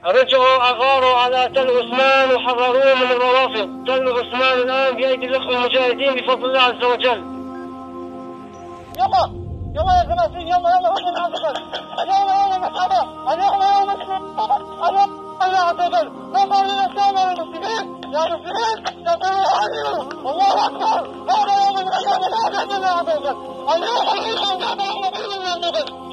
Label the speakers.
Speaker 1: رجعوا أغاروا على تل عثمان وحرروه من الروافض. تل عثمان الآن بأيدي الأخوة المجاهدين بفضل الله عز وجل. يلا يلا يا جماعة، يلا يلا وحنا نعتقد اليوم يوم الصلاة، اليوم يوم الصلاة، اليوم الله عز وجل نظر إلى الإسلام والمسلمين. يا مسلمين يقولوا الله أكبر، هذا يوم الأيام، هذا الله عز وجل. اليوم حقيقة نحن بإذن الله.